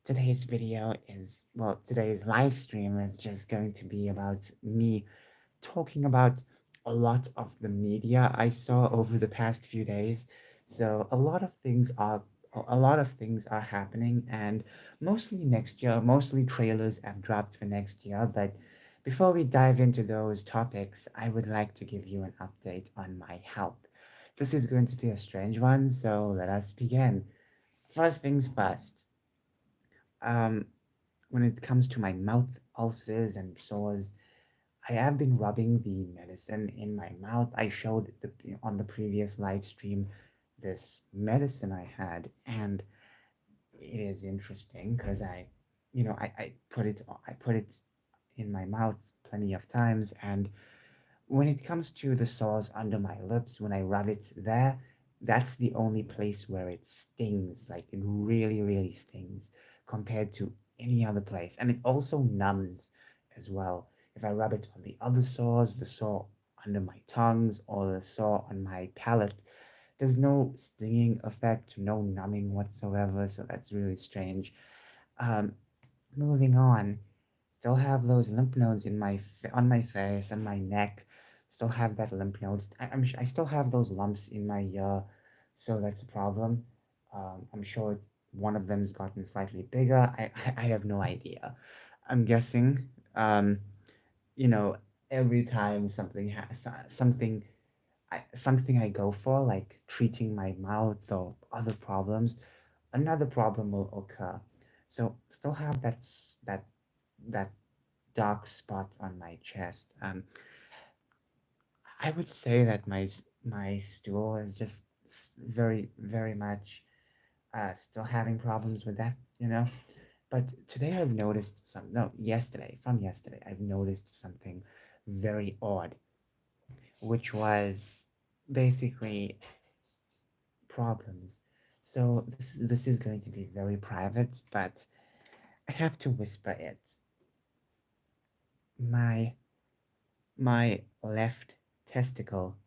Today's video is, well, today's live stream is just going to be about me talking about a lot of the media I saw over the past few days. So a lot of things are happening, and mostly next year, mostly trailers have dropped for next year. But before we dive into those topics, I would like to give you an update on my health. This is going to be a strange one, so let us begin. First things first. Um, when it comes to my mouth ulcers and sores, I have been rubbing the medicine in my mouth. I showed on the previous live stream this medicine I had, and it is interesting because I put it in my mouth plenty of times, and when it comes to the sores under my lips, when I rub it there, that's the only place where it stings. Like it really, really stings compared to any other place. And it also numbs as well. If I rub it on the other sores, the sore under my tongues or the sore on my palate, there's no stinging effect, no numbing whatsoever. So that's really strange. Um, Moving on, still have those lymph nodes on my face and my neck. Still have that lymph nodes. I still have those lumps in my ear, so that's a problem. I'm sure one of them's gotten slightly bigger. I have no idea. I'm guessing. You know, every time something I go for, like treating my mouth or other problems, another problem will occur. So still have that dark spot on my chest. I would say that my stool is just very very much still having problems with that, you know. But today I've noticed some no yesterday from yesterday I've noticed something very odd, which was basically problems. So this is going to be very private, but I have to whisper it. My my left testicle.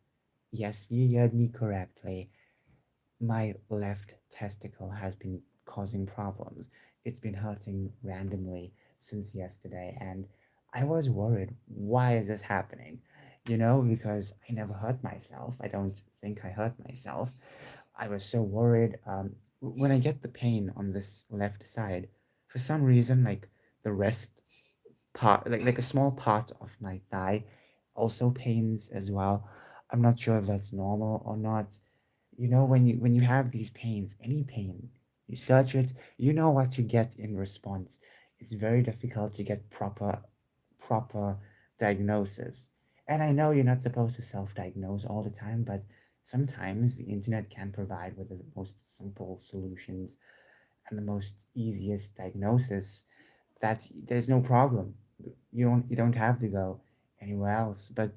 Yes, you heard me correctly. My left testicle has been causing problems. It's been hurting randomly since yesterday, and I was worried, why is this happening? You know, because I never hurt myself. I don't think I hurt myself. I was so worried. When I get the pain on this left side, for some reason, like the rest part, like a small part of my thigh, also pains as well. I'm not sure if that's normal or not. You know, when you have these pains, any pain, you search it, you know what you get in response. It's very difficult to get proper diagnosis. And I know you're not supposed to self-diagnose all the time, but sometimes the internet can provide with the most simple solutions and the most easiest diagnosis that there's no problem. You don't have to go anywhere else. But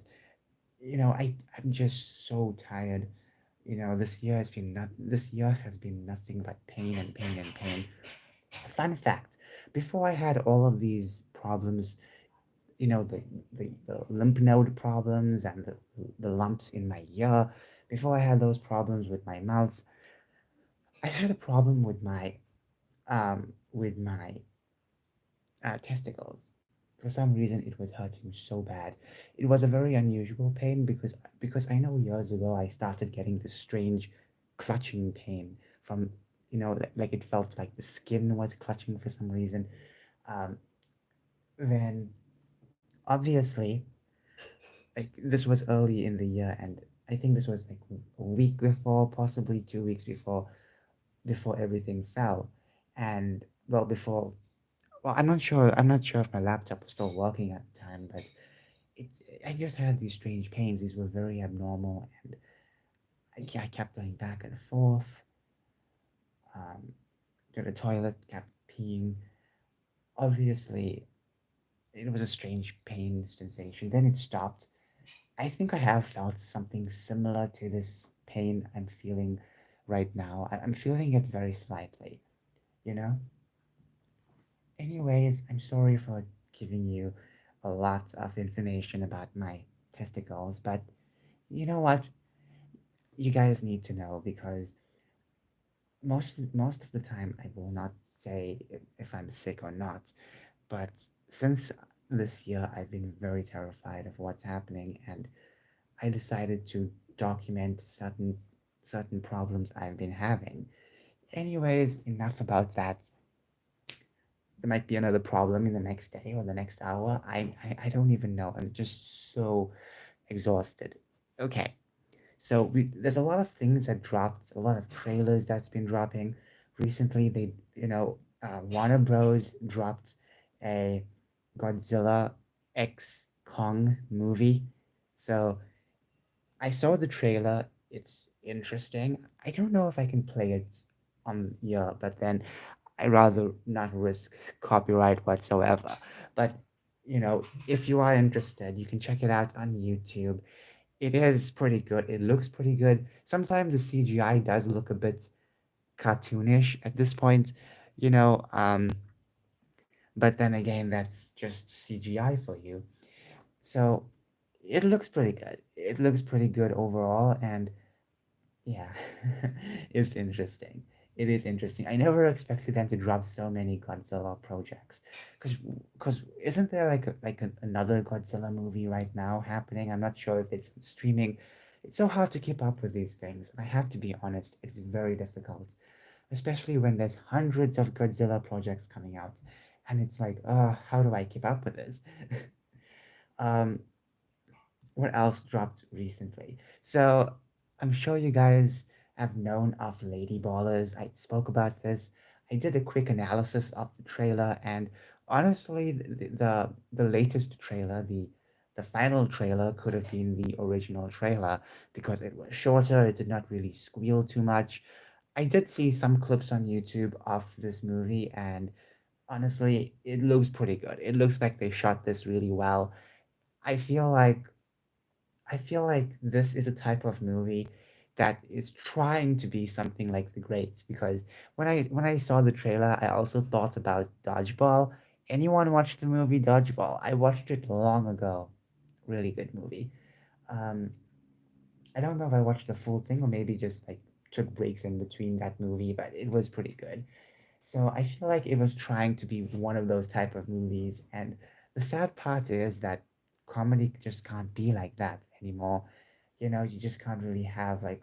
I'm just so tired. This year has been nothing but pain and pain and pain. Fun fact: before I had all of these problems, the lymph node problems and the lumps in my ear. Before I had those problems with my mouth, I had a problem with my testicles. For some reason, it was hurting so bad. It was a very unusual pain because I know years ago I started getting this strange clutching pain from like it felt like the skin was clutching for some reason. Um, then obviously, like this was early in the year, and I think this was like a week before, possibly 2 weeks before everything fell, and well before. Well, I'm not sure. I'm not sure if my laptop was still working at the time, but it, I just had these strange pains. These were very abnormal, and I kept going back and forth um, to the toilet, kept peeing. Obviously, it was a strange pain sensation. Then it stopped. I think I have felt something similar to this pain I'm feeling right now. I'm feeling it very slightly, you know? Anyways, I'm sorry for giving you a lot of information about my testicles, but you know what? You guys need to know because most of the time I will not say if I'm sick or not. But since this year, I've been very terrified of what's happening, and I decided to document certain problems I've been having. Anyways, enough about that. There might be another problem in the next day or the next hour. I don't even know. I'm just so exhausted. Okay, so there's a lot of things that dropped, a lot of trailers that's been dropping recently. Warner Bros. Dropped a Godzilla X Kong movie. So I saw the trailer. It's interesting. I don't know if I can play it on here, but then I rather not risk copyright whatsoever. But if you are interested, you can check it out on YouTube. It is pretty good. It looks pretty good. Sometimes the CGI does look a bit cartoonish at this point, you know. But then again, that's just CGI for you. So it looks pretty good. It looks pretty good overall, and yeah, it's interesting. It is interesting. I never expected them to drop so many Godzilla projects, because isn't there another Godzilla movie right now happening? I'm not sure if it's streaming. It's so hard to keep up with these things. And I have to be honest, it's very difficult, especially when there's hundreds of Godzilla projects coming out, and it's like, how do I keep up with this? um, what else dropped recently? So I'm sure you guys have known of Lady Ballers. I spoke about this. I did a quick analysis of the trailer, and honestly, the latest trailer, the final trailer, could have been the original trailer because it was shorter. It did not really squeal too much. I did see some clips on YouTube of this movie, and honestly, it looks pretty good. It looks like they shot this really well. I feel like I feel like this is a type of movie that is trying to be something like The Greats, because when I saw the trailer, I also thought about Dodgeball. Anyone watched the movie Dodgeball? I watched it long ago. Really good movie. Um, I don't know if I watched the full thing or maybe just like took breaks in between that movie, but it was pretty good. So I feel like it was trying to be one of those type of movies, and the sad part is that comedy just can't be like that anymore. You just can't really have like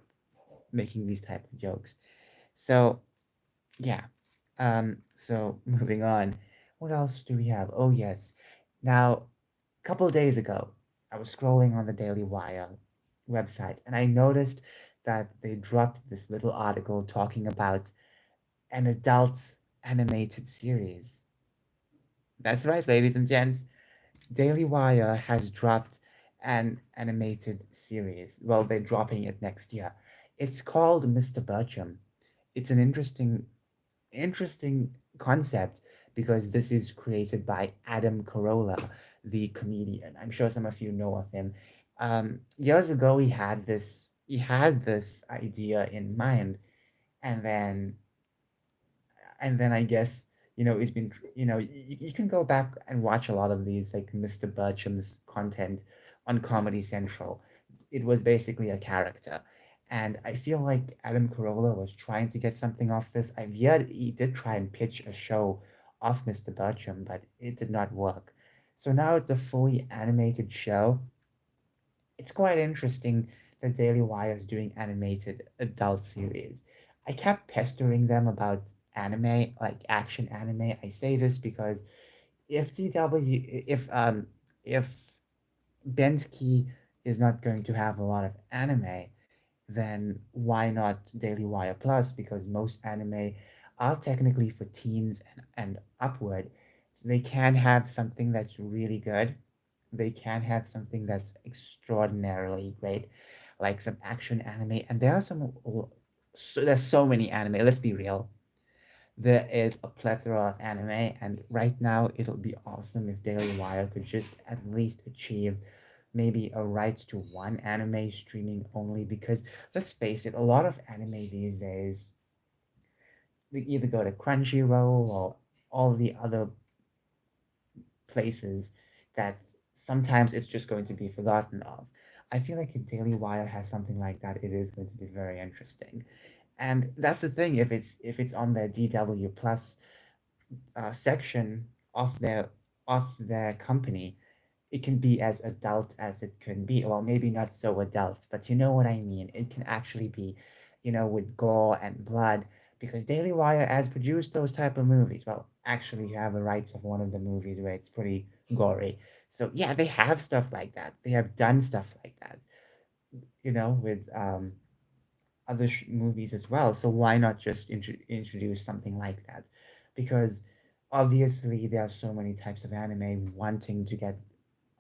making these type of jokes. So yeah. So moving on. What else do we have? Oh yes. Now, a couple of days ago, I was scrolling on the Daily Wire website, and I noticed that they dropped this little article talking about an adult animated series. That's right, ladies and gents. Daily Wire has dropped an animated series. Well, they're dropping it next year. It's called Mr. Bertram. It's an interesting concept because this is created by Adam Carolla, the comedian. I'm sure some of you know of him. Years ago, he had this idea in mind, and then I guess it's been you can go back and watch a lot of these like Mr. Bertram's content on Comedy Central. It was basically a character, and I feel like Adam Carolla was trying to get something off this. I've heard he did try and pitch a show off Mr. Bertram, but it did not work. So now it's a fully animated show. It's quite interesting that Daily Wire is doing animated adult series. I kept pestering them about anime, like action anime. I say this because if DW, if Bensky is not going to have a lot of anime, then why not Daily Wire Plus? Because most anime are technically for teens and upward. So they can have something that's really good. They can have something that's extraordinarily great, like some action anime. And there are there's so many anime. Let's be real. There is a plethora of anime, and right now it'll be awesome if Daily Wire could just at least achieve maybe a right to one anime streaming only. Because let's face it, a lot of anime these days they either go to Crunchyroll or all the other places that sometimes it's just going to be forgotten of. I feel like if Daily Wire has something like that, it is going to be very interesting. And that's the thing, if it's on their DW Plus section of their company, it can be as adult as it can be. Well, maybe not so adult, but you know what I mean. It can actually be, with gore and blood, because Daily Wire has produced those type of movies. Well, actually, you have the rights of one of the movies where it's pretty gory. So yeah, they have stuff like that. They have done stuff like that, with other movies as well. So why not just introduce something like that? Because obviously there are so many types of anime wanting to get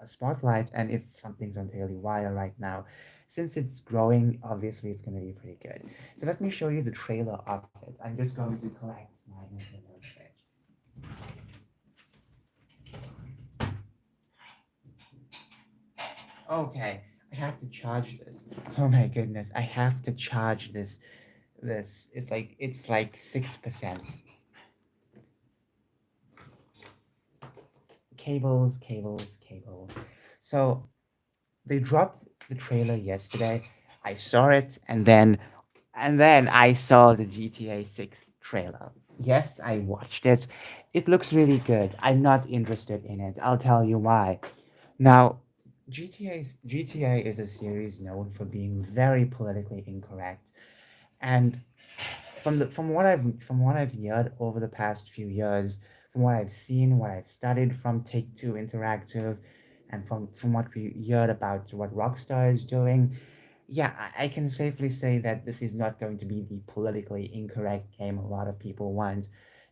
a spotlight, and if something's on Daily Wire right now, since it's growing, obviously it's going to be pretty good. So let me show you the trailer of it. I'm just going to collect my Nintendo Switch. Okay, I have to charge this. Oh my goodness, I have to charge this. It's like 6%. Cables. So they dropped the trailer yesterday. I saw it, and then I saw the GTA 6 trailer. Yes, I watched it. It looks really good. I'm not interested in it. I'll tell you why. Now, GTA is a series known for being very politically incorrect, and from what I've heard over the past few years, from what I've seen, what I've studied from Take Two Interactive, and from what we heard about what Rockstar is doing, yeah, I can safely say that this is not going to be the politically incorrect game a lot of people want.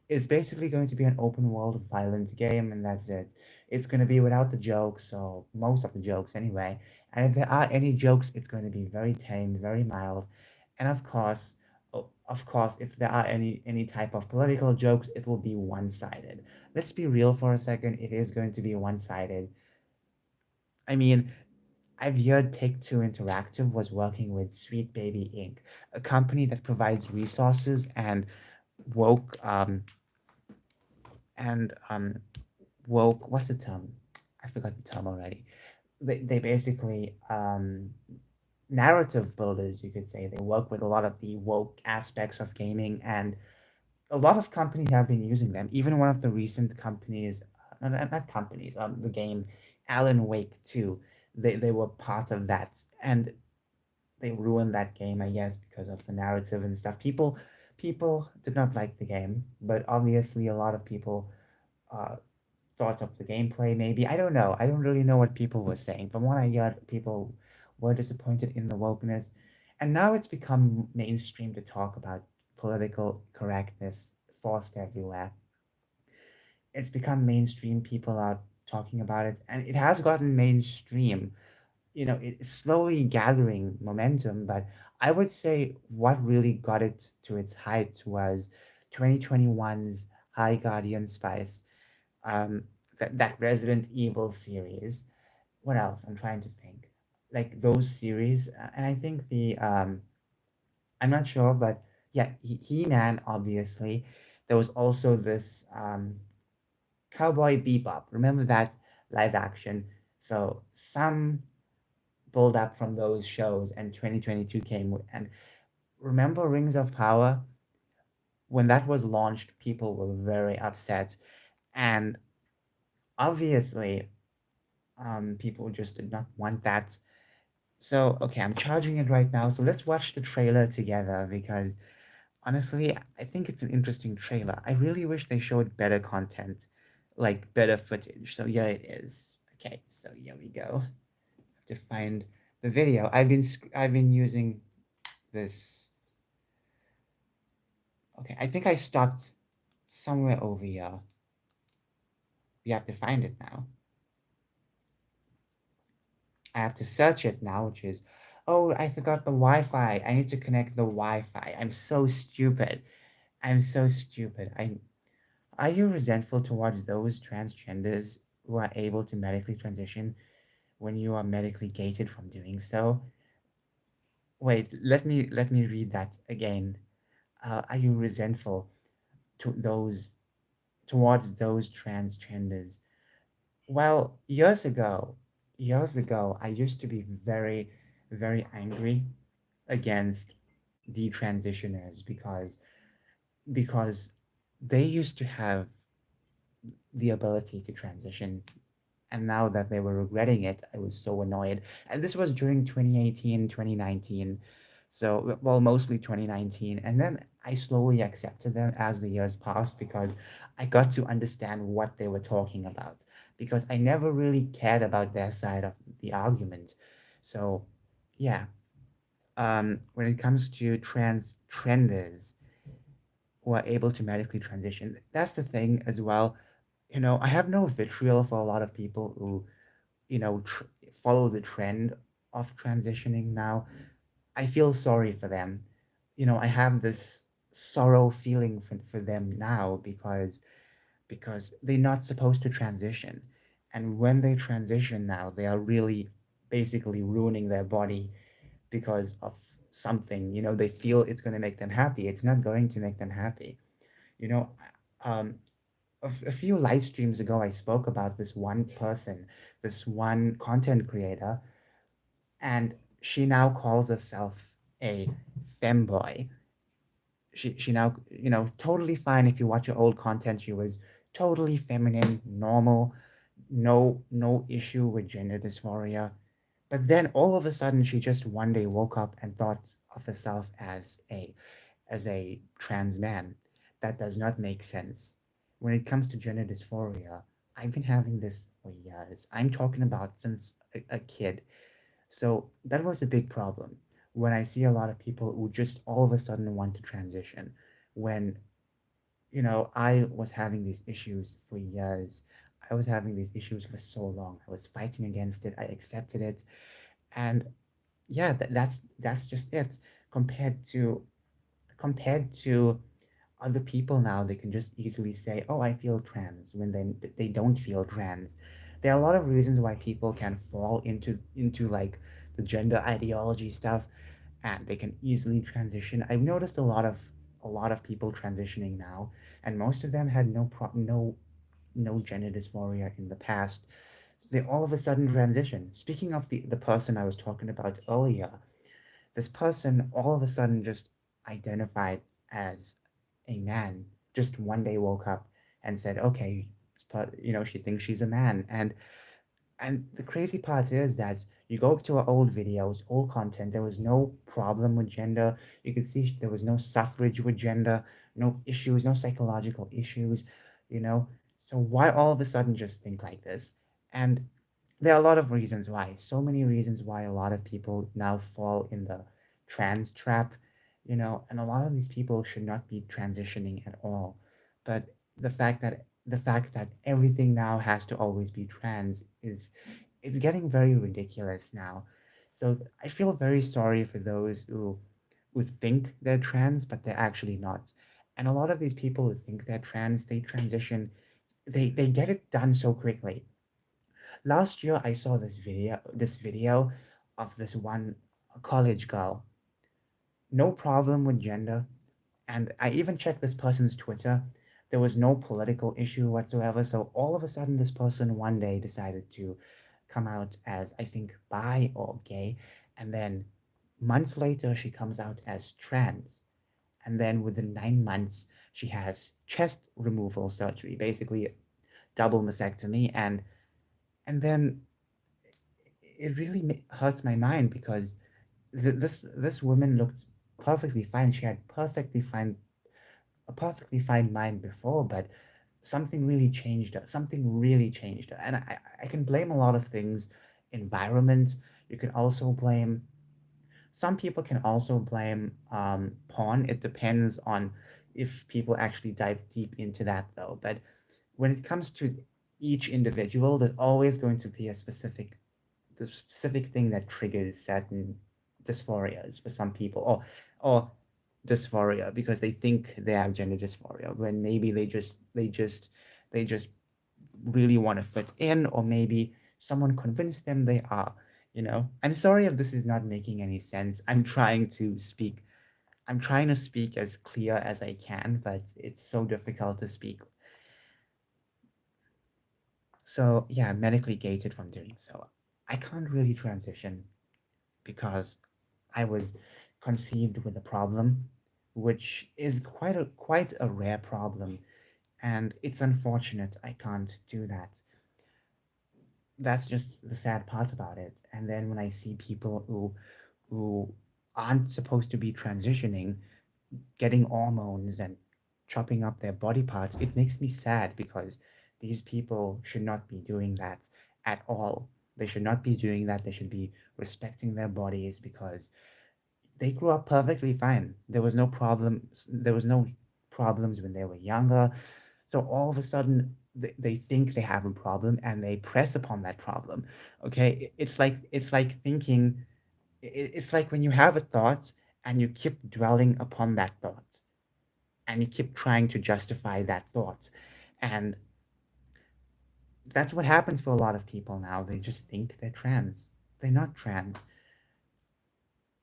It's basically going to be an open world violent game, and that's it. It's going to be without the jokes, or most of the jokes anyway. And if there are any jokes, it's going to be very tame, very mild, and of course, if there are any type of political jokes, it will be one-sided. Let's be real for a second. It is going to be one-sided. I mean, I've heard Take Two Interactive was working with Sweet Baby Inc., a company that provides resources woke and woke. What's the term? I forgot the term already. They basically narrative builders, you could say. They work with a lot of the woke aspects of gaming, and a lot of companies have been using them. Even one of the recent companies, not companies, the game Alan Wake 2, they were part of that, and they ruined that game, I guess, because of the narrative and stuff. People did not like the game, but obviously a lot of people uh, thought of the gameplay. Maybe I don't know. I don't really know what people were saying. From what I heard, people were disappointed in the wokeness, and now it's become mainstream to talk about political correctness forced everywhere. It's become mainstream. People are talking about it, and it has gotten mainstream. It's slowly gathering momentum, but I would say what really got it to its height was 2021's High Guardian Spice, um, that Resident Evil series. What else? I'm trying to think. Like those series, and I think I'm not sure, but yeah, He-Man, obviously. There was also this Cowboy Bebop. Remember that live action? So some build up from those shows, and 2022 came and remember Rings of Power. When that was launched, people were very upset, and obviously people just did not want that. So okay, I'm charging it right now, so let's watch the trailer together, because honestly, I think it's an interesting trailer. I really wish they showed better content, like better footage. So yeah, it is. Okay, so here we go. Have to find the video. I've been using this. Okay, I think I stopped somewhere over here. We have to find it now. I have to search it now, which is, oh, I forgot the Wi-Fi. I need to connect the Wi-Fi. I'm so stupid. I'm so stupid. Are you resentful towards those transgenders who are able to medically transition when you are medically gated from doing so? Wait, let me read that again. Are you resentful to those towards those transgenders? Well, years ago, I used to be very, very angry against detransitioners, because they used to have the ability to transition. And now that they were regretting it, I was so annoyed. And this was during 2018, 2019. So, well, mostly 2019. And then I slowly accepted them as the years passed because I got to understand what they were talking about. Because I never really cared about their side of the argument. So, yeah, when it comes to trans trenders who are able to medically transition, that's the thing as well. I have no vitriol for a lot of people who follow the trend of transitioning now. I feel sorry for them. I have this sorrow feeling for them now because they're not supposed to transition. And when they transition now, they are really basically ruining their body because of something. They feel it's going to make them happy. It's not going to make them happy. You know, um, a few live streams ago, I spoke about this one person, this one content creator, and she now calls herself a femboy. She now, totally fine. If you watch her old content, she was totally feminine, normal, no issue with gender dysphoria. But then all of a sudden, she just one day woke up and thought of herself as a trans man. That does not make sense. When it comes to gender dysphoria, I've been having this for years. I'm talking about since a kid. So that was a big problem when I see a lot of people who just all of a sudden want to transition. When, I was having these issues for years. I was having these issues for so long. I was fighting against it. I accepted it. And yeah, that's just it. Compared to compared to other people now, they can just easily say, "Oh, I feel trans," when they don't feel trans. There are a lot of reasons why people can fall into like the gender ideology stuff, and they can easily transition. I've noticed a lot of people transitioning now, and most of them had no gender dysphoria in the past. So they all of a sudden transition. Speaking of the person I was talking about earlier, this person all of a sudden just identified as a man. Just one day woke up and said, okay, she thinks she's a man. And the crazy part is that you go to our old videos, old content, there was no problem with gender. You could see there was no suffrage with gender, no issues, no psychological issues, you know. So why all of a sudden just think like this? And there are a lot of reasons why. So many reasons why a lot of people now fall in the trans trap, and a lot of these people should not be transitioning at all. But the fact that everything now has to always be trans is it's getting very ridiculous now. So I feel very sorry for those who think they're trans but they're actually not. And a lot of these people who think they're trans, they transition, they get it done so quickly. Last year I saw this video of this one college girl, no problem with gender, and I even checked this person's Twitter. There was no political issue whatsoever. So all of a sudden, this person one day decided to come out as, I think, bi or gay. And then months later, she comes out as trans. And then within 9 months, she has chest removal surgery, basically double mastectomy. And then it really hurts my mind because this woman looked perfectly fine. She had a perfectly fine mind before, but something really changed her. Something really changed her. And I can blame a lot of things. Environment. You can also blame, some people can also blame porn. It depends on if people actually dive deep into that, though. But when it comes to each individual, there's always going to be the specific thing that triggers certain dysphorias for some people, or dysphoria because they think they have gender dysphoria when maybe they just really want to fit in, or maybe someone convinced them they are. I'm sorry if this is not making any sense. I'm trying to speak as clear as I can, but it's so difficult to speak. So yeah, I'm medically gated from doing so. I can't really transition because I was conceived with a problem, which is quite a rare problem And it's unfortunate I can't do that. That's just the sad part about it. And then when I see people who aren't supposed to be transitioning, getting hormones and chopping up their body parts, it makes me sad because these people should not be doing that at all. They should not be doing that. They should be respecting their bodies because they grew up perfectly fine. There was no problem. There was no problems when they were younger. So all of a sudden, they think they have a problem and they press upon that problem. Okay, it's like thinking. It's like when you have a thought and you keep dwelling upon that thought and you keep trying to justify that thought, and that's what happens for a lot of people now. They just think they're trans. They're not trans.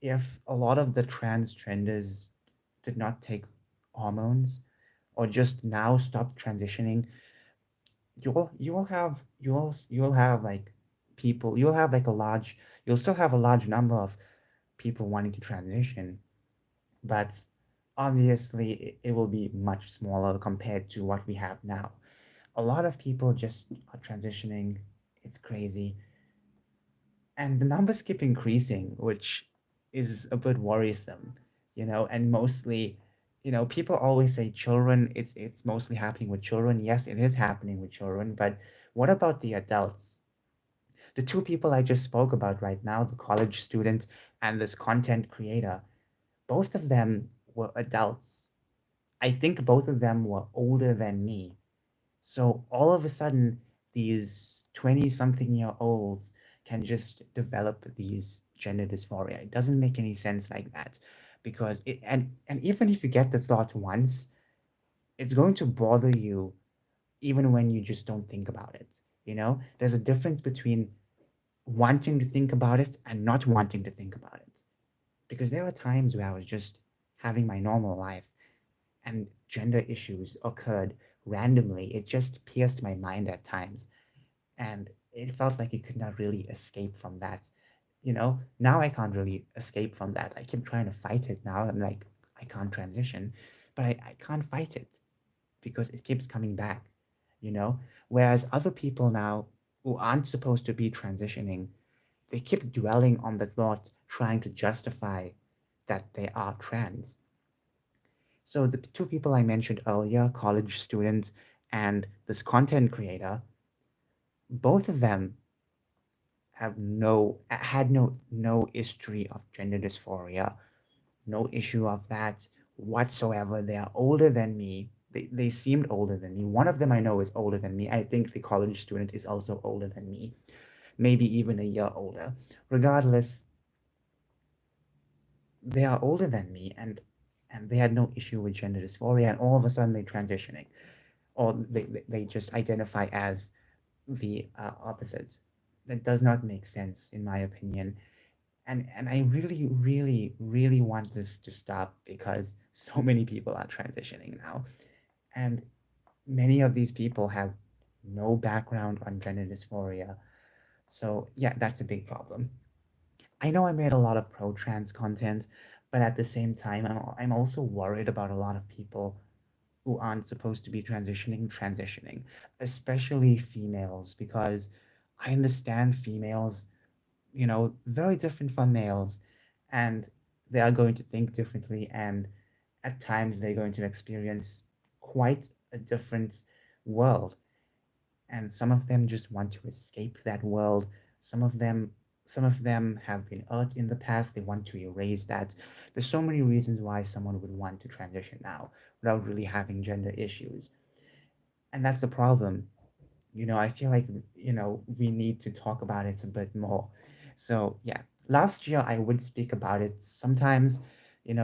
If a lot of the transgenders did not take hormones or just now stop transitioning, you'll have like people, you'll still have a large number of people wanting to transition, but obviously it will be much smaller compared to what we have now. A lot of people just are transitioning. It's crazy. And the numbers keep increasing, which is a bit worrisome, and mostly, people always say children, it's mostly happening with children. Yes, it is happening with children, but what about the adults? The two people I just spoke about right now, the college student and this content creator, both of them were adults. I think both of them were older than me. So all of a sudden, these 20 something year olds can just develop these gender dysphoria. It doesn't make any sense like that because and even if you get the thought once, it's going to bother you even when you just don't think about it. There's a difference between wanting to think about it and not wanting to think about it. Because there were times where I was just having my normal life and gender issues occurred randomly. It just pierced my mind at times. And it felt like you could not really escape from that. Now I can't really escape from that. I keep trying to fight it now. I'm like, I can't transition, but I can't fight it because it keeps coming back, you know? Whereas other people now who aren't supposed to be transitioning, they keep dwelling on the thought, trying to justify that they are trans. So the two people I mentioned earlier, college students and this content creator, both of them had no history of gender dysphoria, no issue of that whatsoever. They are older than me. They seemed older than me. One of them I know is older than me. I think the college student is also older than me, maybe even a year older. Regardless, they are older than me, and they had no issue with gender dysphoria, and all of a sudden they're transitioning, or they just identify as the opposites. That does not make sense, in my opinion. And I really, really, really want this to stop because so many people are transitioning now. And many of these people have no background on gender dysphoria. So, yeah, that's a big problem. I know I made a lot of pro trans content, but at the same time, I'm also worried about a lot of people who aren't supposed to be transitioning, especially females, because I understand females, very different from males, and they are going to think differently, and at times they're going to experience quite a different world. And some of them just want to escape that world. Some of them some of them have been hurt in the past. They want to erase that. There's so many reasons why someone would want to transition now without really having gender issues. And that's the problem. I feel like, we need to talk about it a bit more. So, yeah, last year I would speak about it sometimes,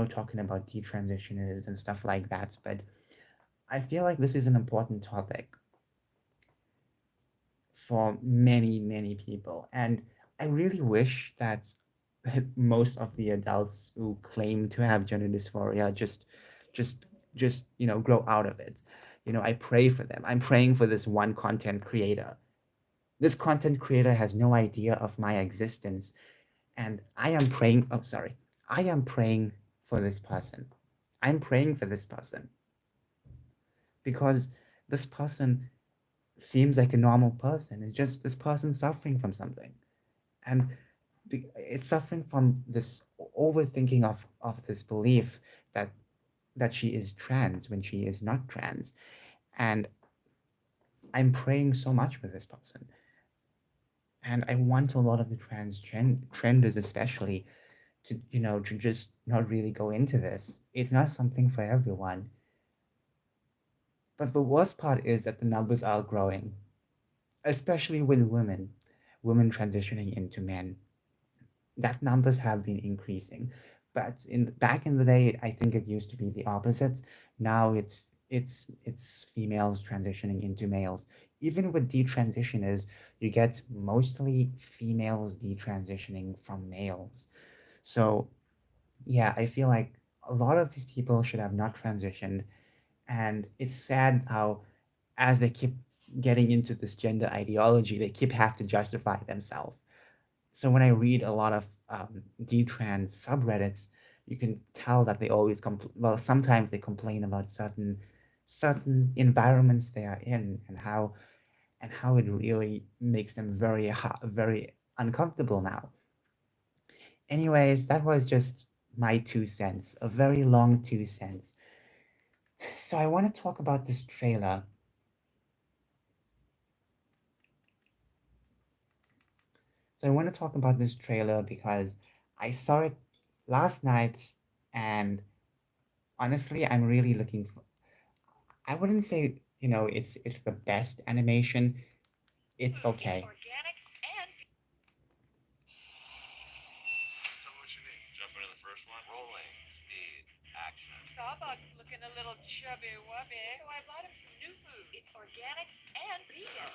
talking about detransitioners and stuff like that. But I feel like this is an important topic for many, many people. And I really wish that most of the adults who claim to have gender dysphoria just grow out of it. I pray for them. I'm praying for this one content creator. This content creator has no idea of my existence, and I am praying for this person. I'm praying for this person because this person seems like a normal person. It's just this person suffering from something. And it's suffering from this overthinking of this belief that she is trans when she is not trans. And I'm praying so much with this person. And I want a lot of the transgenders especially to, to just not really go into this. It's not something for everyone. But the worst part is that the numbers are growing, especially with women transitioning into men. That numbers have been increasing. But in back in the day, I think it used to be the opposite. Now it's females transitioning into males. Even with detransitioners, you get mostly females detransitioning from males. So yeah, I feel like a lot of these people should have not transitioned, and it's sad how as they keep getting into this gender ideology, they keep have to justify themselves. So when I read a lot of detrans subreddits, you can tell that they always well, sometimes they complain about certain environments they are in, and how it really makes them very uncomfortable now. Anyways, that was just my 2 cents, a very long 2 cents. So I want to talk about this trailer. So I want to talk about this trailer because I saw it last night, and honestly, I'm really looking for. I wouldn't say it's the best animation. It's okay. Organic and tell me what you need. Jump into the first one. Rolling. Speed. Action. Sawbuck's looking a little chubby wubby. So I bought him some new food. It's organic and vegan.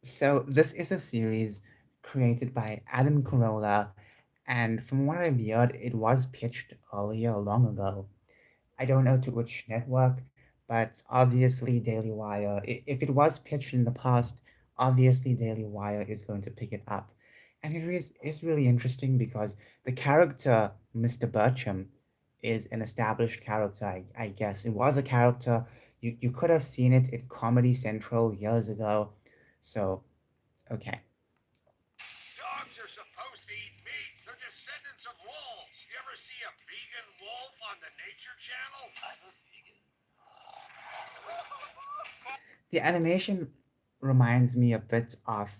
So this is a series created by Adam Carolla, and from what I've heard, it was pitched earlier, long ago. I don't know to which network, but obviously Daily Wire. If it was pitched in the past, obviously Daily Wire is going to pick it up, and it's really interesting because the character Mr. Bircham is an established character. I guess it was a character you could have seen it in Comedy Central years ago. So okay. Dogs are supposed to eat meat. They're descendants of wolves. You ever see a vegan wolf on the Nature Channel? I'm a vegan. The animation reminds me a bit of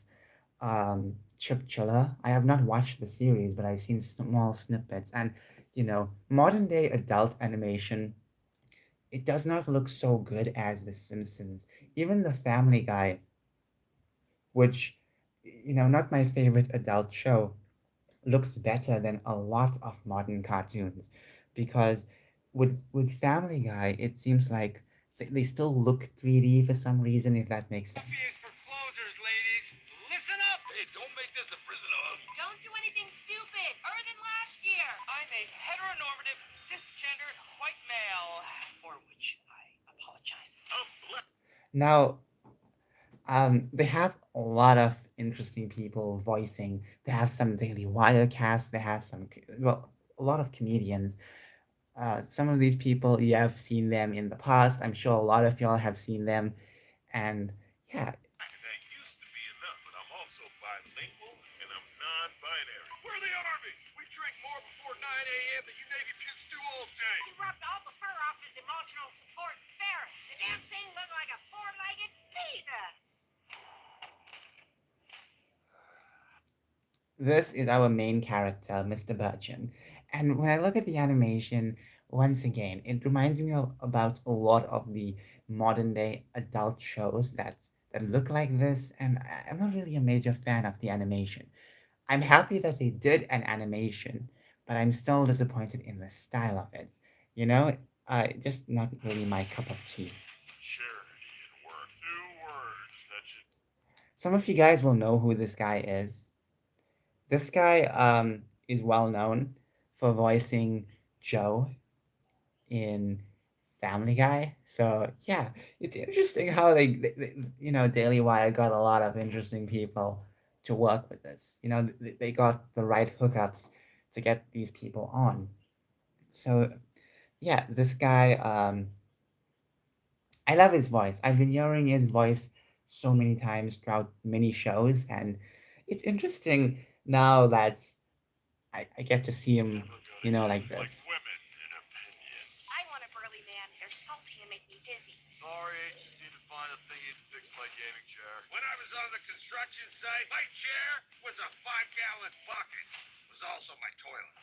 Chip Chiller. I have not watched the series, but I've seen small snippets. And, modern day adult animation, it does not look so good as The Simpsons. Even The Family Guy, which, not my favorite adult show, looks better than a lot of modern cartoons because with Family Guy, it seems like they still look 3D for some reason, if that makes sense. Coffee is for closers, ladies. Listen up! Hey, don't make this a prison hug. Don't do anything stupid, other than last year. I'm a heteronormative, cisgendered white male, for which I apologize. Now, they have a lot of interesting people voicing. They have some Daily Wire cast. They have well, a lot of comedians. Some of these people, you have seen them in the past. I'm sure a lot of y'all have seen them. And yeah. That used to be enough, but I'm also bilingual and I'm non-binary. We're the Army. We drink more before 9 a.m. than you Navy pukes do all day. He rubbed all the fur off his emotional support ferret. The damn thing looked like a four-legged penis. This is our main character, Mr. Bircham. And when I look at the animation, once again, it reminds me about a lot of the modern day adult shows that look like this, and I'm not really a major fan of the animation. I'm happy that they did an animation, but I'm still disappointed in the style of it. Just not really my cup of tea. Charity and work. 2 words. That's it. Some of you guys will know who this guy is. This guy is well known for voicing Joe in Family Guy. So yeah, it's interesting how Daily Wire got a lot of interesting people to work with this. They got the right hookups to get these people on. So yeah, this guy I love his voice. I've been hearing his voice so many times throughout many shows, and it's interesting now that I get to see him, Never gonna you know, get like like this. women in opinions. I want a burly man. They're salty and make me dizzy. Sorry, just need to find a thingy to fix my gaming chair. When I was on the construction site, my chair was a 5-gallon bucket. It was also my toilet.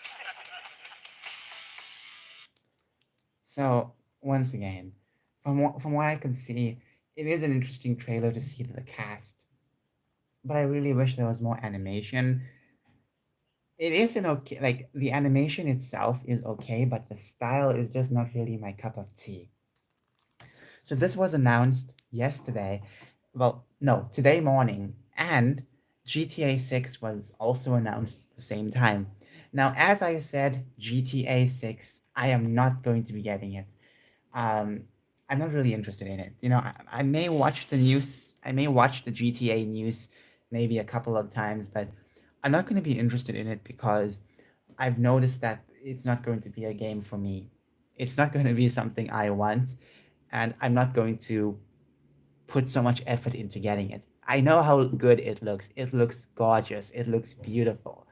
So once again, from what I can see, it is an interesting trailer to see the cast, but I really wish there was more animation. It is an okay, like the animation itself is okay, but the style is just not really my cup of tea. So this was announced yesterday. Well, no, today morning, and GTA 6 was also announced at the same time. Now, as I said, GTA 6, I am not going to be getting it. Um, I'm not really interested in it. You know, I may watch the news, I may watch the GTA news maybe a couple of times, but I'm not going to be interested in it because I've noticed that it's not going to be a game for me. It's not going to be something I want, and I'm not going to put so much effort into getting it. I know how good it looks. It looks gorgeous. It looks beautiful.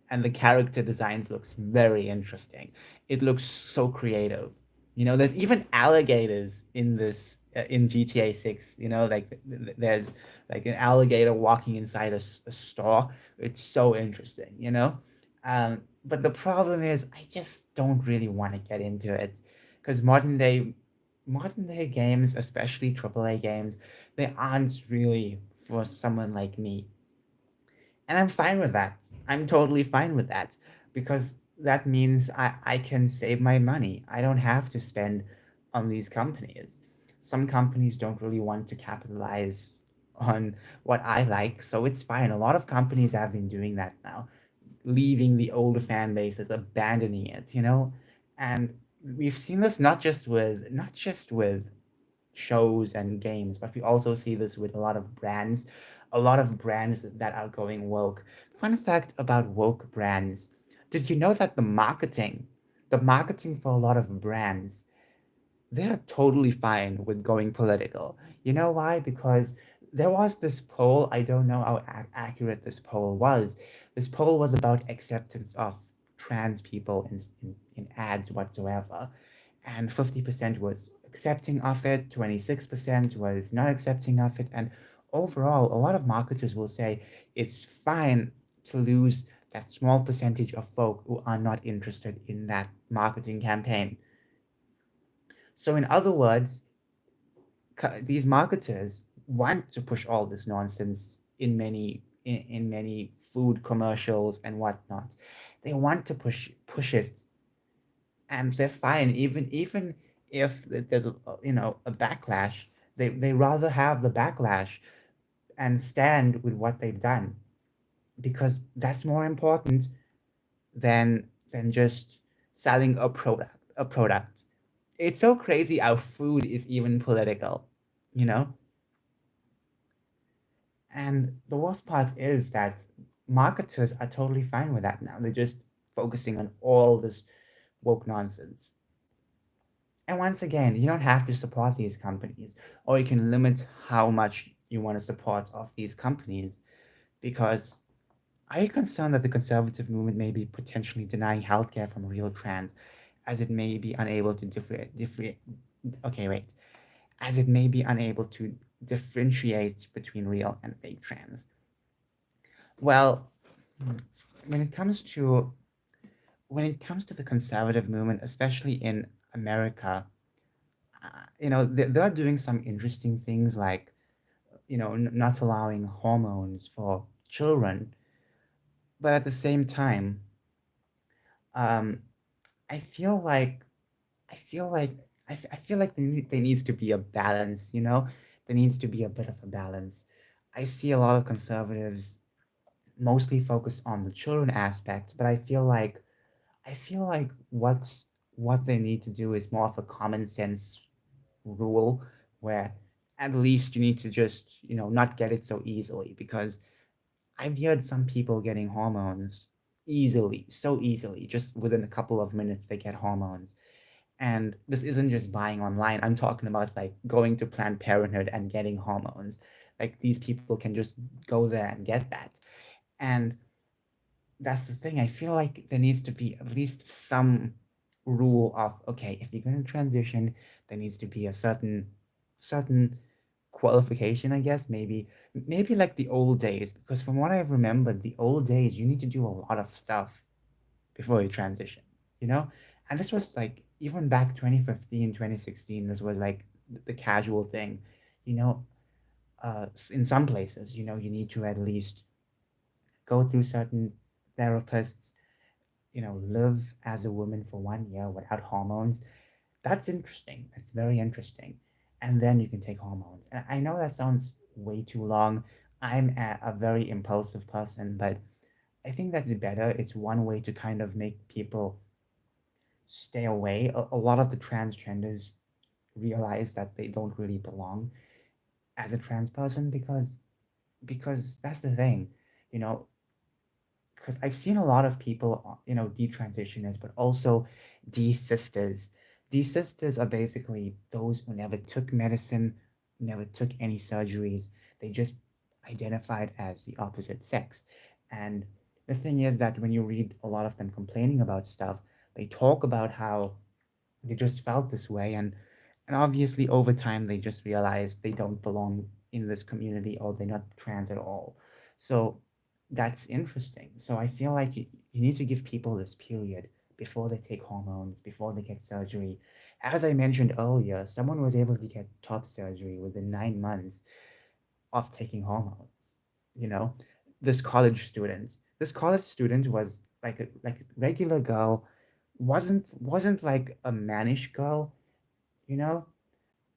And the character designs looks very interesting. It looks so creative. You know, there's even alligators in this in GTA 6. You know, like there's like an alligator walking inside a store. It's so interesting, you know? But the problem is I just don't really want to get into it because modern day games, especially AAA games, they aren't really for someone like me. And I'm fine with that. I'm totally fine with that because that means I can save my money. I don't have to spend on these companies. Some companies don't really want to capitalize on what I like, so it's fine. A lot of companies have been doing that now, leaving the older fan bases, abandoning it, you know? And we've seen this not just with shows and games, but we also see this with a lot of brands that are going woke. Fun fact about woke brands. Did you know that the marketing for a lot of brands, they're totally fine with going political. You know why? Because there was this poll, I don't know how accurate this poll was. This poll was about acceptance of trans people in ads whatsoever. And 50% was accepting of it, 26% was not accepting of it. And overall, a lot of marketers will say it's fine to lose that small percentage of folk who are not interested in that marketing campaign. So, in other words, these marketers want to push all this nonsense in many food commercials and whatnot. They want to push it, and they're fine even if there's a, you know, a backlash. They rather have the backlash and stand with what they've done because that's more important than just selling a product. It's so crazy how food is even political, you know? And the worst part is that marketers are totally fine with that now. They're just focusing on all this woke nonsense. And once again, you don't have to support these companies, or you can limit how much you want to support of these companies because are you concerned that the conservative movement may be potentially denying healthcare from real trans, as it may be unable to okay, wait, as it may be unable to differentiate between real and fake trans? Well, when it comes to the conservative movement, especially in America, you know, they're doing some interesting things like, you know, not allowing hormones for children, but at the same time, um, I feel like I feel like I feel like there needs to be a balance, you know? There needs to be a bit of a balance. I see a lot of conservatives mostly focus on the children aspect, but I feel like what they need to do is more of a common sense rule where at least you need to just, you know, not get it so easily because I've heard some people getting hormones easily, so easily, just within a couple of minutes they get hormones. And this isn't just buying online. I'm talking about like going to Planned Parenthood and getting hormones. Like these people can just go there and get that. And that's the thing. I feel like there needs to be at least some rule of, okay, if you're going to transition, there needs to be a certain qualification, I guess. Maybe like the old days, because from what I remember, the old days you need to do a lot of stuff before you transition, you know? And this was like even back 2015, 2016, this was like the casual thing, you know. In some places, you know, you need to at least go through certain therapists, you know, live as a woman for 1 year without hormones. That's interesting. That's very interesting. And then you can take hormones. And I know that sounds way too long. I'm a very impulsive person, but I think that's better. It's one way to kind of make people stay away. A lot of the transgenders realize that they don't really belong as a trans person because that's the thing, you know, because I've seen a lot of people, you know, detransitioners, but also desisters. Desisters are basically those who never took medicine, never took any surgeries. They just identified as the opposite sex. And the thing is that when you read a lot of them complaining about stuff, they talk about how they just felt this way, and obviously over time they just realized they don't belong in this community or they're not trans at all. So that's interesting. So I feel like you need to give people this period before they take hormones, before they get surgery. As I mentioned earlier, someone was able to get top surgery within 9 months of taking hormones. You know, this college student was like a regular girl, wasn't like a mannish girl, you know,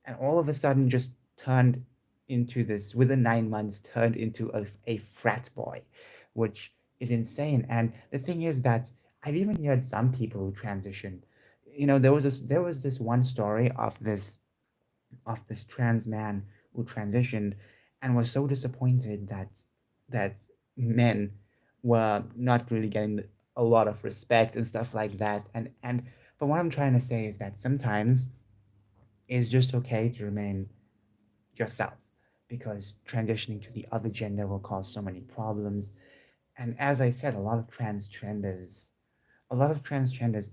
and all of a sudden just turned into this, within 9 months turned into a frat boy, which is insane. And the thing is that I've even heard some people who transitioned. You know, there was this one story of this trans man who transitioned and was so disappointed that men were not really getting a lot of respect and stuff like that. And but what I'm trying to say is that sometimes it's just okay to remain yourself, because transitioning to the other gender will cause so many problems. And as I said, a lot of transgenders,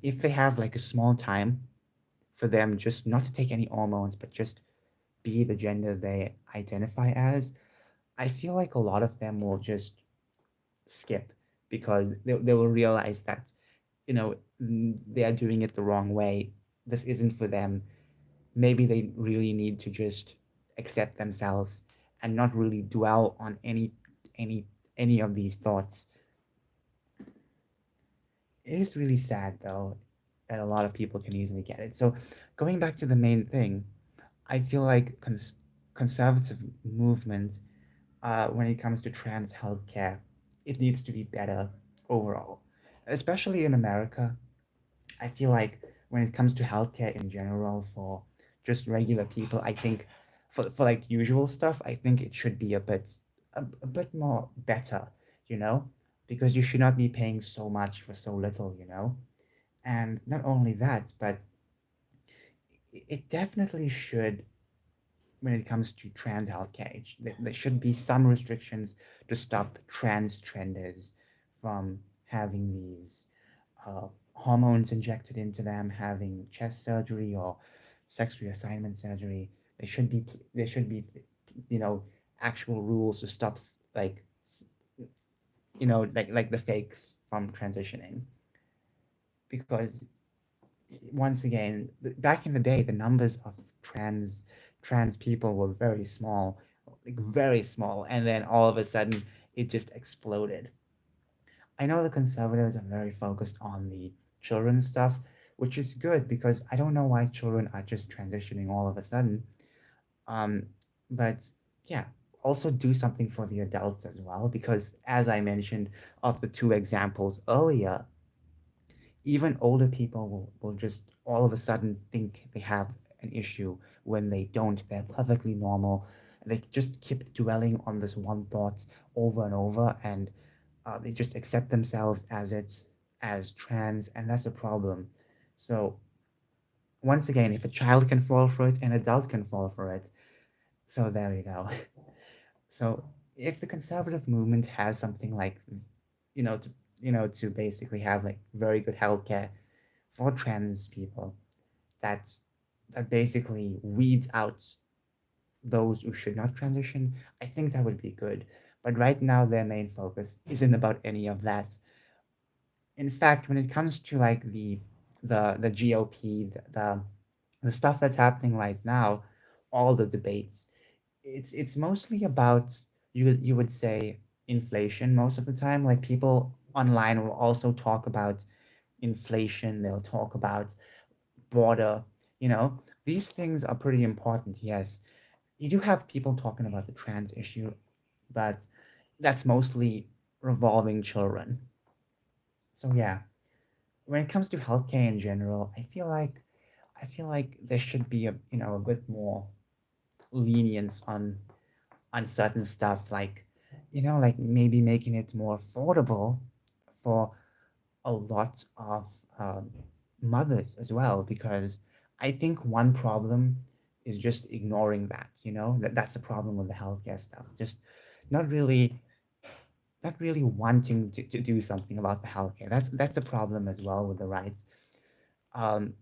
if they have like a small time for them just not to take any hormones but just be the gender they identify as, I feel like a lot of them will just skip, because they will realize that, you know, they are doing it the wrong way. This isn't for them. Maybe they really need to just accept themselves and not really dwell on any any of these thoughts. It is really sad though that a lot of people can easily get it. So going back to the main thing, I feel like conservative movement, when it comes to trans healthcare, it needs to be better overall, especially in America. I feel like when it comes to healthcare in general for just regular people, I think for like usual stuff, I think it should be a bit more better, you know, because you should not be paying so much for so little, you know. And not only that, but it definitely should, when it comes to trans healthcare, there should be some restrictions to stop transgenders from having these hormones injected into them, having chest surgery or sex reassignment surgery. There should be, you know, actual rules to stop like, you know, like the fakes from transitioning, because once again, back in the day, the numbers of trans people were very small, like very small, and then all of a sudden it just exploded. I know the conservatives are very focused on the children stuff, which is good because I don't know why children are just transitioning all of a sudden. Um, but yeah, also do something for the adults as well, because as I mentioned of the two examples earlier, even older people will just all of a sudden think they have an issue when they don't. They're perfectly normal. They just keep dwelling on this one thought over and over, and they just accept themselves as trans, and that's a problem. So once again, if a child can fall for it, an adult can fall for it. So there you go. So if the conservative movement has something like, you know, to to basically have like very good healthcare for trans people, that basically weeds out those who should not transition, I think that would be good. But right now, their main focus isn't about any of that. In fact, when it comes to like the GOP, the stuff that's happening right now, all the debates, it's mostly about, you would say, inflation most of the time. Like people online will also talk about inflation. They'll talk about border. You know, these things are pretty important. Yes, you do have people talking about the trans issue, but that's mostly revolving children. So yeah, when it comes to healthcare in general, I feel like there should be a a bit more lenience on certain stuff, like like maybe making it more affordable for a lot of um, mothers as well, because I think one problem is just ignoring that. That's the problem with the healthcare stuff, just not really not really wanting to do something about the healthcare. That's a problem as well with the rights,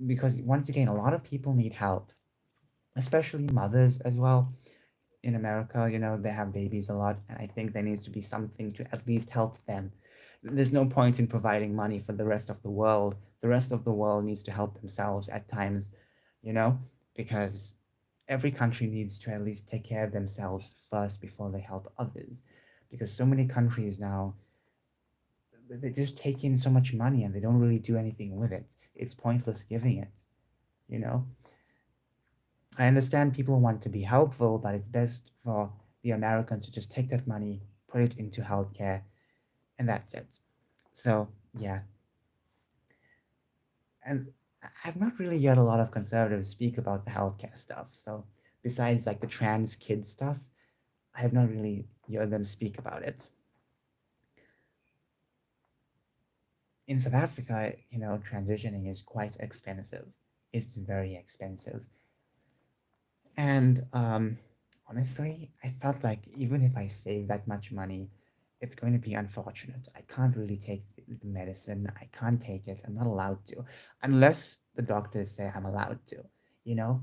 because once again, a lot of people need help, especially mothers as well. In America, they have babies a lot, and I think there needs to be something to at least help them. There's no point in providing money for the rest of the world. The rest of the world needs to help themselves at times, you know, because every country needs to at least take care of themselves first before they help others. Because so many countries now, they just take in so much money and they don't really do anything with it. It's pointless giving it, you know. I understand people want to be helpful, but it's best for the Americans to just take that money, put it into healthcare, and that's it. So, yeah. And I've not really heard a lot of conservatives speak about the healthcare stuff. So, besides like the trans kid stuff, I have not really heard them speak about it. In South Africa, transitioning is quite expensive. It's very expensive. And honestly, I felt like even if I save that much money, it's going to be unfortunate. I can't really take the medicine. I can't take it. I'm not allowed to, unless the doctors say I'm allowed to, you know?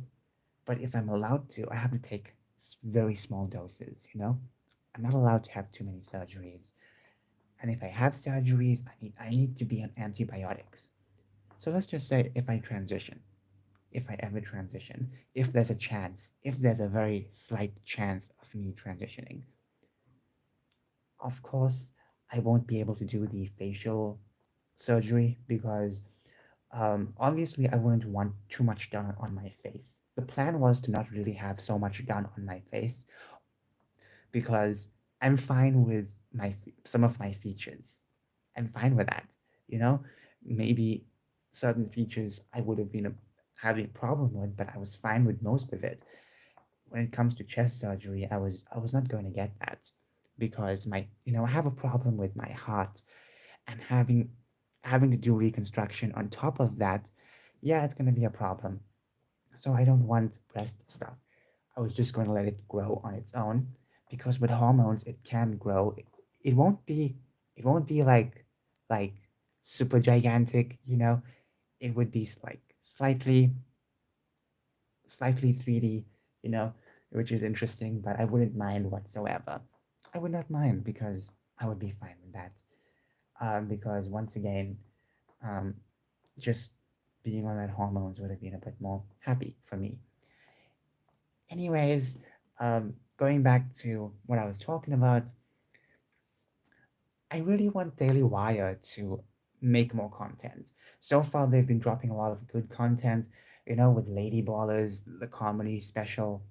But if I'm allowed to, I have to take very small doses. I'm not allowed to have too many surgeries. And if I have surgeries, I need to be on antibiotics. So let's just say if I ever transition, if there's a chance, if there's a very slight chance of me transitioning, of course, I won't be able to do the facial surgery because obviously I wouldn't want too much done on my face. The plan was to not really have so much done on my face because I'm fine with some of my features. I'm fine with that. You know, maybe certain features I would have been having a problem with, but I was fine with most of it. When it comes to chest surgery, I was not going to get that because I have a problem with my heart, and having to do reconstruction on top of that, yeah, it's going to be a problem. So I don't want breast stuff. I was just going to let it grow on its own because with hormones it can grow. It won't be like super gigantic. It would be like slightly 3D, you know, which is interesting, but I wouldn't mind whatsoever. I would not mind because I would be fine with that. Because once again, um, just being on that hormones would have been a bit more happy for me. Anyways, going back to what I was talking about, I really want Daily Wire to make more content. So far, they've been dropping a lot of good content, with Lady Ballers, the comedy special.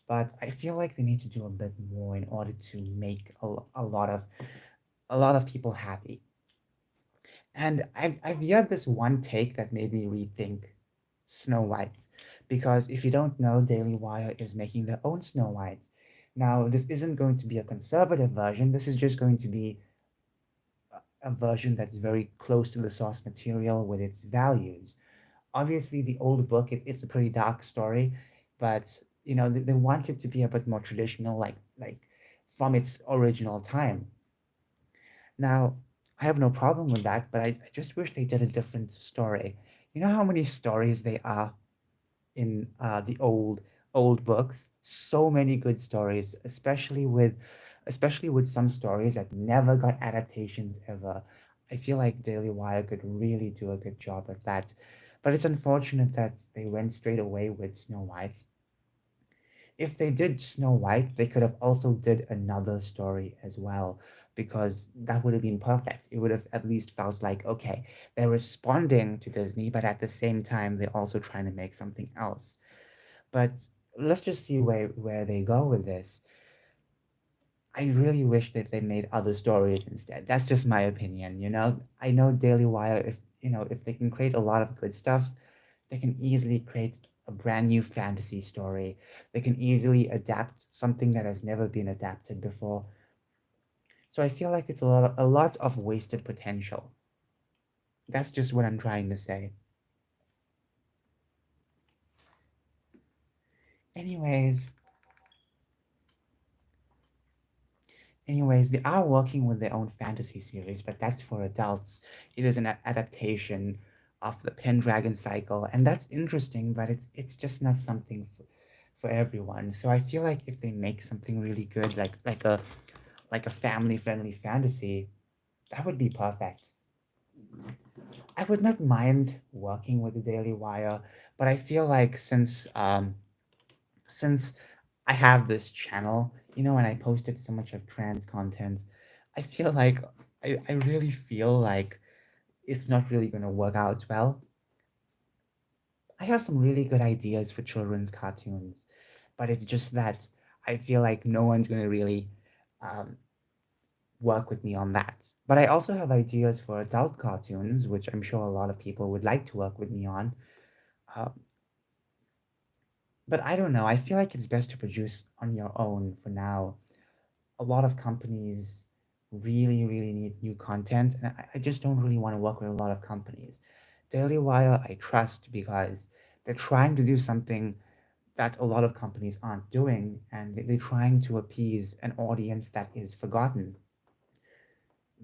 But I feel like they need to do a bit more in order to make a lot of people happy. And I've heard this one take that made me rethink Snow White, because if you don't know, Daily Wire is making their own Snow White. Now, this isn't going to be a conservative version. This is just going to be a version that's very close to the source material with its values. obviously the old book, it's a pretty dark story, but they want it to be a bit more traditional, like from its original time. Now, I have no problem with that, but I just wish they did a different story. You know how many stories they are in the old books? So many good stories, especially with some stories that never got adaptations ever. I feel like Daily Wire could really do a good job at that. But it's unfortunate that they went straight away with Snow White. If they did Snow White, they could have also did another story as well, because that would have been perfect. It would have at least felt like, okay, they're responding to Disney, but at the same time they're also trying to make something else. But let's just see where they go with this. I really wish that they made other stories instead. That's just my opinion. I know Daily Wire, if they can create a lot of good stuff, they can easily create a brand new fantasy story. They can easily adapt something that has never been adapted before. So I feel like it's a lot of wasted potential. That's just what I'm trying to say. Anyways, anyways, they are working with their own fantasy series, but that's for adults. It is an adaptation of the Pendragon cycle, and that's interesting, but it's just not something for everyone. So I feel like if they make something really good, like a family friendly fantasy, that would be perfect. I would not mind working with the Daily Wire, but I feel like since I have this channel, and I posted so much of trans content, I feel like I really feel like it's not really going to work out well. I have some really good ideas for children's cartoons, but it's just that I feel like no one's going to really um, work with me on that. But I also have ideas for adult cartoons, which I'm sure a lot of people would like to work with me on. Uh, but I don't know. I feel like it's best to produce on your own for now. A lot of companies really, really need new content, and I just don't really want to work with a lot of companies. Daily Wire, I trust because they're trying to do something that a lot of companies aren't doing, and they're trying to appease an audience that is forgotten.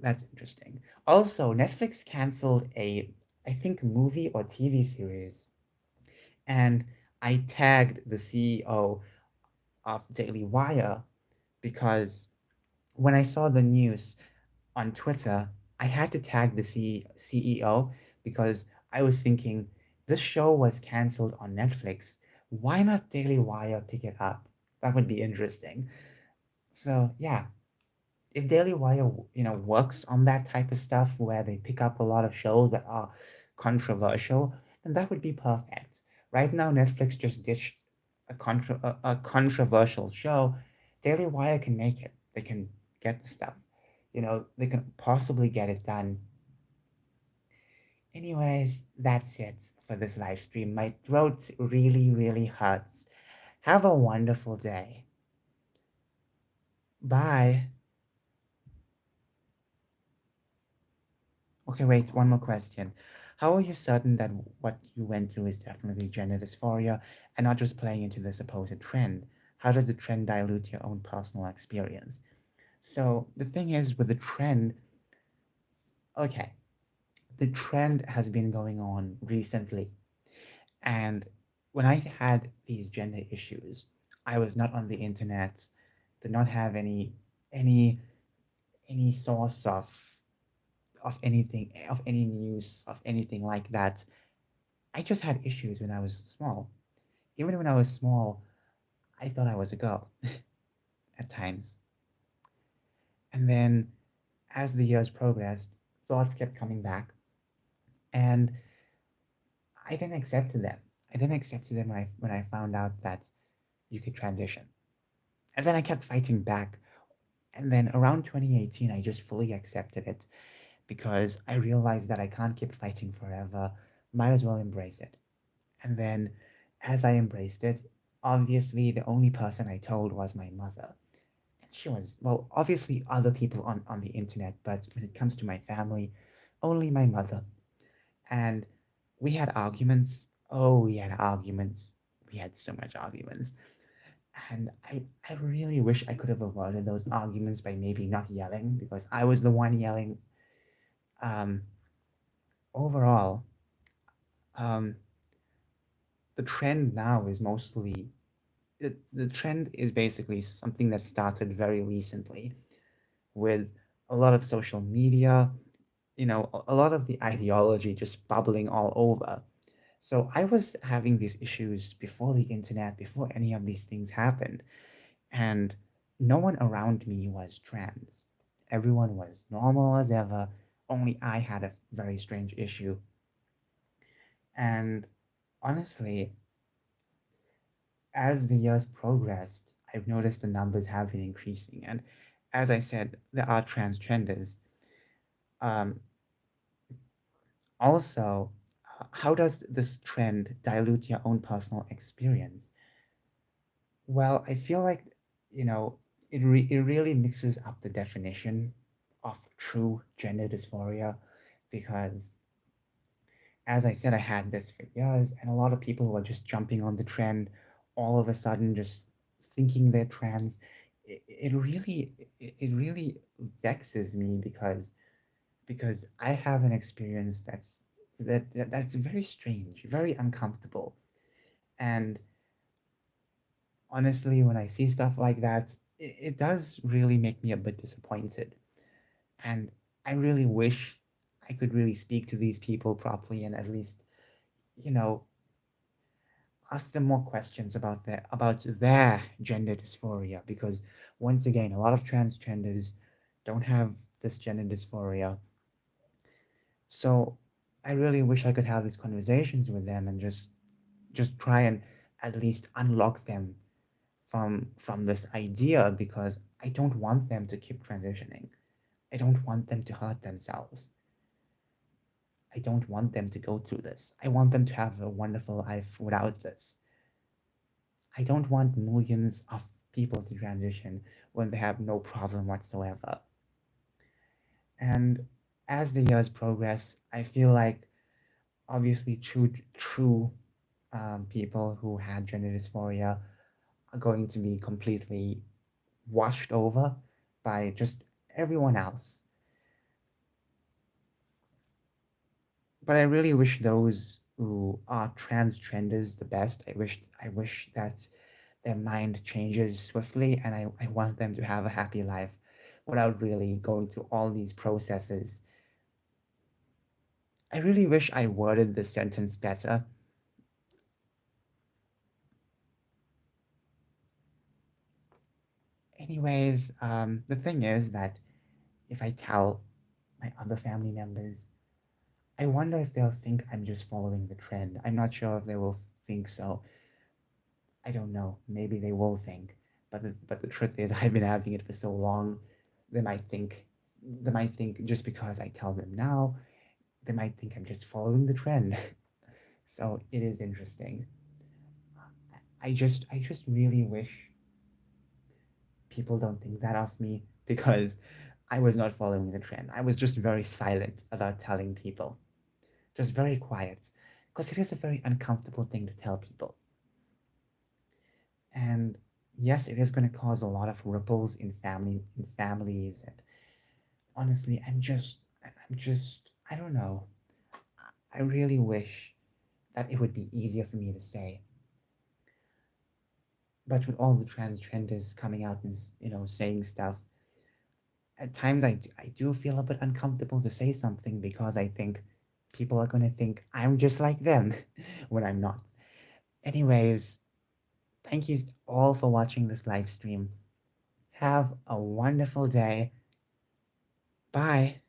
That's interesting. Also, Netflix canceled I think, movie or TV series, and I tagged the CEO of Daily Wire because when I saw the news on Twitter, I had to tag the CEO because I was thinking this show was canceled on Netflix. Why not Daily Wire pick it up? That would be interesting. So yeah, if Daily Wire, works on that type of stuff where they pick up a lot of shows that are controversial, then that would be perfect. Right now, Netflix just ditched a controversial show. Daily Wire can make it. They can get the stuff. They can possibly get it done. Anyways, that's it for this live stream. My throat really, really hurts. Have a wonderful day. Bye. Okay, wait, one more question. How are you certain that what you went through is definitely gender dysphoria and not just playing into the supposed trend? How does the trend dilute your own personal experience? So the thing is with the trend, okay, the trend has been going on recently. And when I had these gender issues, I was not on the internet, did not have any any source of anything, of any news, of anything like that. I just had issues when I was small. Even when I was small, I thought I was a girl at times. And then as the years progressed, thoughts kept coming back, and I then accepted them. I then accepted them when I found out that you could transition. And then I kept fighting back. And then around 2018, I just fully accepted it because I realized that I can't keep fighting forever. Might as well embrace it. And then as I embraced it, obviously the only person I told was my mother. And she was, well, obviously other people on the internet, but when it comes to my family, only my mother. And We had arguments. Oh, we had arguments. We had so much arguments. And I really wish I could have avoided those arguments by maybe not yelling because I was the one yelling. Um, Overall, um, the trend now is mostly the trend is basically something that started very recently with a lot of social media, a lot of the ideology just bubbling all over. So I was having these issues before the internet, before any of these things happened, and no one around me was trans. Everyone was normal as ever, only I had a very strange issue. And honestly, as the years progressed, I've noticed the numbers have been increasing. And as I said, there are transgenders. Um, Also, how does this trend dilute your own personal experience? Well, I feel like, you know, it really mixes up the definition of true gender dysphoria because, as I said, I had this for years, and a lot of people were just jumping on the trend all of a sudden, just thinking they're trans. It really vexes me because I have an experience that's very strange, very uncomfortable. And honestly, when I see stuff like that, it does really make me a bit disappointed. And I really wish I could really speak to these people properly and at least, you know, ask them more questions about their gender dysphoria because once again, a lot of transgenders don't have this gender dysphoria. So I really wish I could have these conversations with them and just try and at least unlock them from this idea because I don't want them to keep transitioning. I don't want them to hurt themselves. I don't want them to go through this. I want them to have a wonderful life without this. I don't want millions of people to transition when they have no problem whatsoever. And as the years progress, I feel like obviously true people who had gender dysphoria are going to be completely washed over by just everyone else. But I really wish those who are transgenders the best. I wish that their mind changes swiftly and I want them to have a happy life without really going through all these processes. I really wish I worded the sentence better. Anyways, the thing is that if I tell my other family members, I wonder if they'll think I'm just following the trend. I'm not sure if they will think so. I don't know. Maybe they will think, but the truth is, I've been having it for so long. They might think, they might think just because I tell them now, they might think I'm just following the trend. So it is interesting. I just really wish people don't think that of me because I was not following the trend. I was just very silent about telling people, just very quiet, because it is a very uncomfortable thing to tell people. And yes, it is going to cause a lot of ripples in families. And honestly, I don't know. I really wish that it would be easier for me to say. But with all the transgenders coming out and saying stuff, at times I do feel a bit uncomfortable to say something because I think people are going to think I'm just like them when I'm not. Anyways, thank you all for watching this live stream. Have a wonderful day. Bye.